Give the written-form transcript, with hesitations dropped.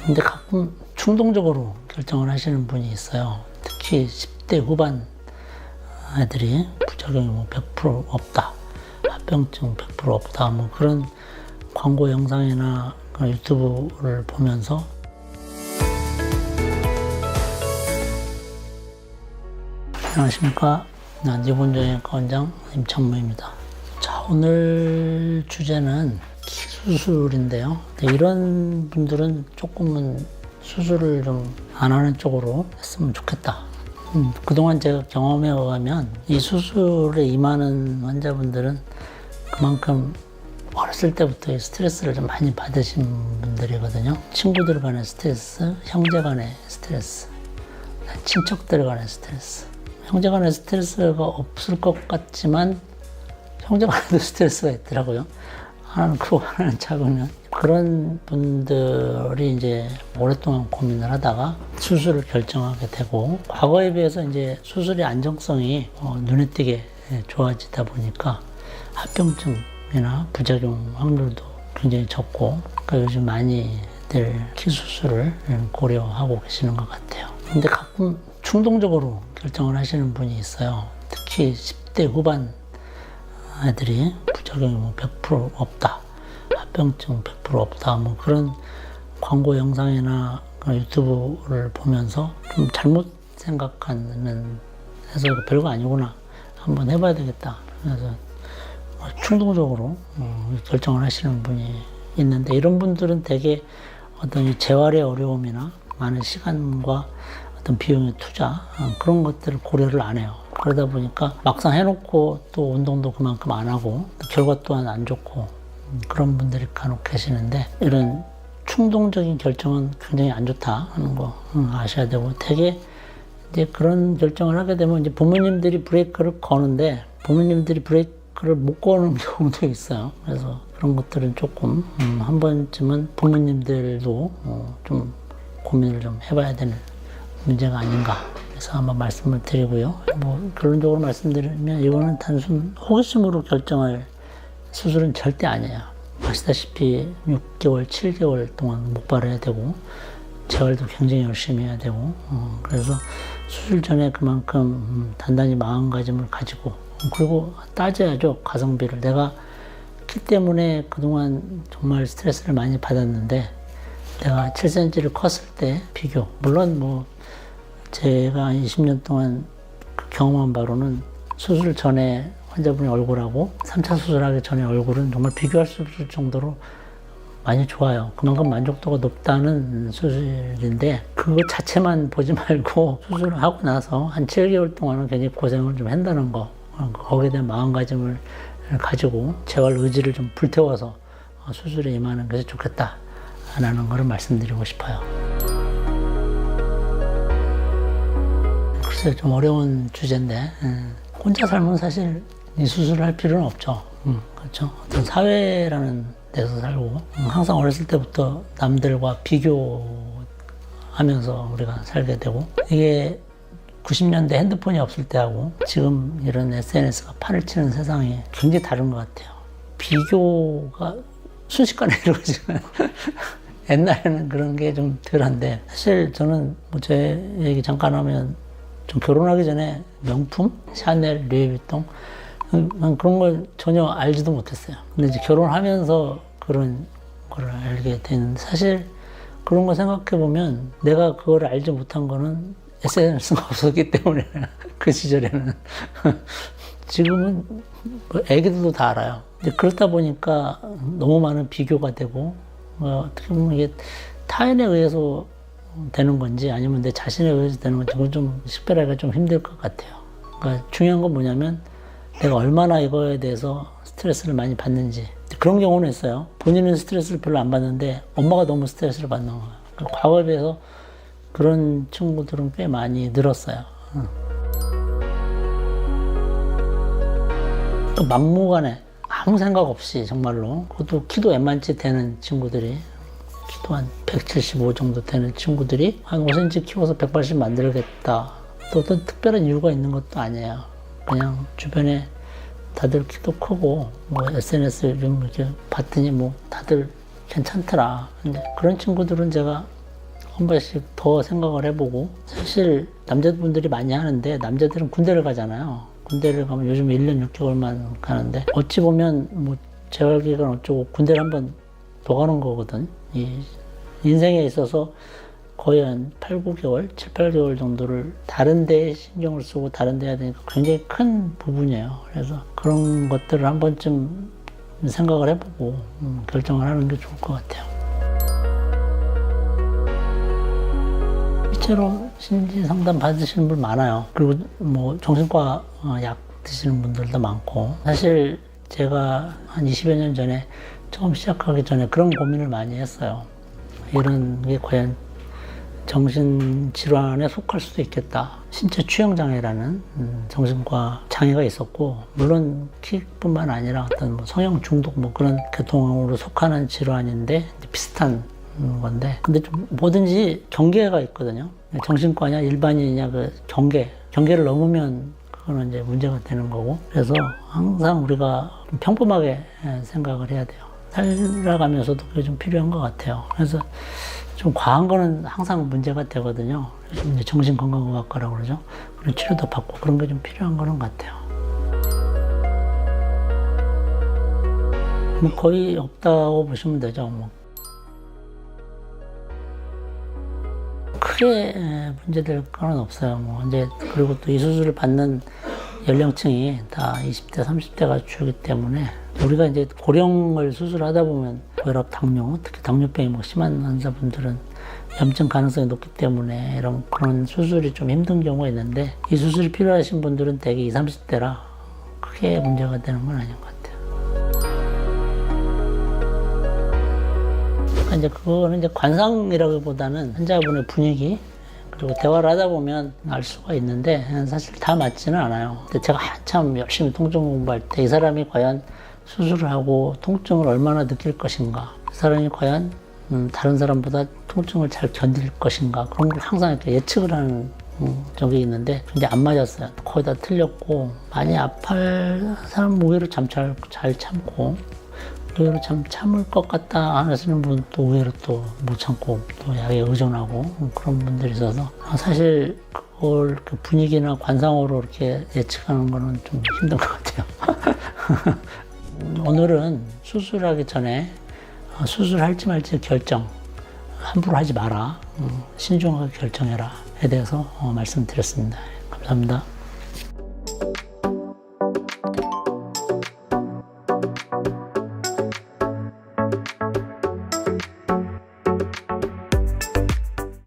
근데 가끔 충동적으로 결정을 하시는 분이 있어요. 특히 10대 후반 애들이 부작용이 뭐 100% 없다, 합병증 100% 없다, 뭐 그런 광고 영상이나 유튜브를 보면서 안녕하십니까. 뇌본정형외과 원장 임창무입니다. 자, 오늘 주제는 수술인데요. 이런 분들은 조금은 수술을 좀 안 하는 쪽으로 했으면 좋겠다. 그동안 제가 경험에 의하면 이 수술에 임하는 환자분들은 그만큼 어렸을 때부터 이 스트레스를 좀 많이 받으신 분들이거든요. 친구들 간의 스트레스, 형제 간의 스트레스, 친척들 간의 스트레스. 형제 간의 스트레스가 없을 것 같지만 형제 간에도 스트레스가 있더라고요. 하나는 크고 하나는 작으면. 그런 분들이 이제 오랫동안 고민을 하다가 수술을 결정하게 되고, 과거에 비해서 이제 수술의 안정성이 눈에 띄게 좋아지다 보니까 합병증이나 부작용 확률도 굉장히 적고, 그러니까 요즘 많이들 키 수술을 고려하고 계시는 것 같아요. 근데 가끔 충동적으로 결정을 하시는 분이 있어요. 특히 10대 후반 애들이 부작용이 뭐 100% 없다, 합병증 100% 없다, 뭐 그런 광고 영상이나 유튜브를 보면서 좀 잘못 생각하는, 해서 별거 아니구나, 한번 해봐야 되겠다, 그래서 충동적으로 결정을 하시는 분이 있는데, 이런 분들은 대개 어떤 이 재활의 어려움이나 많은 시간과 어떤 비용의 투자, 그런 것들을 고려를 안 해요. 그러다 보니까 막상 해놓고 또 운동도 그만큼 안 하고 결과 또한 안 좋고, 그런 분들이 간혹 계시는데, 이런 충동적인 결정은 굉장히 안 좋다 하는 거 아셔야 되고, 되게 이제 그런 결정을 하게 되면 이제 부모님들이 브레이크를 거는데 부모님들이 브레이크를 못 거는 경우도 있어요. 그래서 그런 것들은 조금 한 번쯤은 부모님들도 좀 고민을 좀 해봐야 되는 문제가 아닌가, 그래서 한번 말씀을 드리고요. 뭐 결론적으로 말씀드리면 이거는 단순 호기심으로 결정할 수술은 절대 아니에요. 아시다시피 6개월, 7개월 동안 목발을 해야 되고, 재활도 굉장히 열심히 해야 되고, 그래서 수술 전에 그만큼 단단히 마음가짐을 가지고, 그리고 따져야죠. 가성비를. 내가 키 때문에 그동안 정말 스트레스를 많이 받았는데, 내가 7cm를 컸을 때 비교, 물론 뭐 제가 20년 동안 경험한 바로는 수술 전에 환자분의 얼굴하고 3차 수술하기 전에 얼굴은 정말 비교할 수 없을 정도로 많이 좋아요. 그만큼 만족도가 높다는 수술인데, 그거 자체만 보지 말고 수술을 하고 나서 한 7개월 동안은 굉장히 고생을 좀 한다는 거, 거기에 대한 마음가짐을 가지고 재활 의지를 좀 불태워서 수술에 임하는 것이 좋겠다라는 것을 말씀드리고 싶어요. 글쎄, 좀 어려운 주제인데, 혼자 살면 사실 이 수술을 할 필요는 없죠. 그렇죠. 어떤 사회라는 데서 살고, 항상 어렸을 때부터 남들과 비교하면서 우리가 살게 되고, 이게 90년대 핸드폰이 없을 때하고 지금 이런 SNS가 판을 치는 세상이 굉장히 다른 것 같아요. 비교가 순식간에 이루어지는 옛날에는 그런 게 좀 덜한데, 사실 저는 뭐 제 얘기 잠깐 하면, 좀 결혼하기 전에 명품? 샤넬, 루이비통? 그런 걸 전혀 알지도 못했어요. 근데 이제 결혼하면서 그런 걸 알게 되는데, 사실 그런 거 생각해보면 내가 그걸 알지 못한 거는 SNS가 없었기 때문에 그 시절에는. 지금은 뭐 애기들도 다 알아요. 근데 그렇다 보니까 너무 많은 비교가 되고, 어떻게 보면 이게 타인에 의해서 되는 건지 아니면 내 자신에 의해서 되는 건지, 그건 좀 식별하기가 좀 힘들 것 같아요. 그러니까 중요한 건 뭐냐면 내가 얼마나 이거에 대해서 스트레스를 많이 받는지. 그런 경우는 있어요. 본인은 스트레스를 별로 안 받는데 엄마가 너무 스트레스를 받는 거예요. 그러니까 과거에 비해서 그런 친구들은 꽤 많이 늘었어요. 또 막무가내 아무 생각 없이 정말로, 그것도 키도 웬만치 되는 친구들이, 키도 한 175 정도 되는 친구들이 한 5cm 키워서 180 만들겠다, 또 어떤 특별한 이유가 있는 것도 아니에요. 그냥 주변에 다들 키도 크고 뭐 SNS 좀 이렇게 봤더니 뭐 다들 괜찮더라. 근데 그런 친구들은 제가 한 번씩 더 생각을 해보고, 사실 남자분들이 많이 하는데 남자들은 군대를 가잖아요. 군대를 가면 요즘 1년 6개월만 가는데 어찌 보면 뭐 재활기간 어쩌고 군대를 한 번 더 가는 거거든. 이 인생에 있어서 거의 한 8, 9개월, 7, 8개월 정도를 다른 데에 신경을 쓰고 다른 데 해야 되니까 굉장히 큰 부분이에요. 그래서 그런 것들을 한 번쯤 생각을 해보고 결정을 하는 게 좋을 것 같아요. 실제로 심리 상담 받으시는 분 많아요. 그리고 뭐 정신과 약 드시는 분들도 많고, 사실 제가 한 20여 년 전에 처음 시작하기 전에 그런 고민을 많이 했어요. 이런 게 과연 정신질환에 속할 수도 있겠다. 신체 취형장애라는 정신과 장애가 있었고, 물론 키뿐만 아니라 어떤 뭐 성형 중독 뭐 그런 계통으로 속하는 질환인데 비슷한 건데, 근데 좀 뭐든지 경계가 있거든요. 정신과냐 일반인이냐 그 경계를 넘으면 그거는 이제 문제가 되는 거고, 그래서 항상 우리가 좀 평범하게 생각을 해야 돼요. 살아가면서도 그게 좀 필요한 것 같아요. 그래서 좀 과한 거는 항상 문제가 되거든요. 그래서 이제 정신건강의학과라고 그러죠. 그런 치료도 받고 그런 게 좀 필요한 거는 같아요. 뭐 거의 없다고 보시면 되죠. 뭐 크게 문제될 건 없어요. 뭐 이제 그리고 또 이 수술을 받는 연령층이 다 20대, 30대가 주기 때문에 우리가 이제 고령을 수술하다 보면 고혈압, 당뇨, 특히 당뇨병이 뭐 심한 환자분들은 염증 가능성이 높기 때문에 그런 수술이 좀 힘든 경우가 있는데, 이 수술이 필요하신 분들은 대개 20, 30대라 크게 문제가 되는 건 아닌 것 같아요. 그러니까 이제 그거는 이제 관상이라기보다는 환자분의 분위기, 그리고 대화를 하다 보면 알 수가 있는데 사실 다 맞지는 않아요. 근데 제가 한참 열심히 통증 공부할 때 이 사람이 과연 수술을 하고 통증을 얼마나 느낄 것인가, 그 사람이 과연 다른 사람보다 통증을 잘 견딜 것인가, 그런 걸 항상 이렇게 예측을 하는 적이 있는데 근데 안 맞았어요. 거의 다 틀렸고, 많이 아파할 사람 의외로 잘 참고, 의외로 참 참을 것 같다 하시는 분 또 의외로 또 못 참고 또 약에 의존하고 그런 분들이 있어서, 사실 그걸 그 분위기나 관상으로 이렇게 예측하는 거는 좀 힘든 것 같아요. 오늘은 수술하기 전에 수술할지 말지 결정 함부로 하지 마라, 신중하게 결정해라에 대해서 말씀드렸습니다. 감사합니다.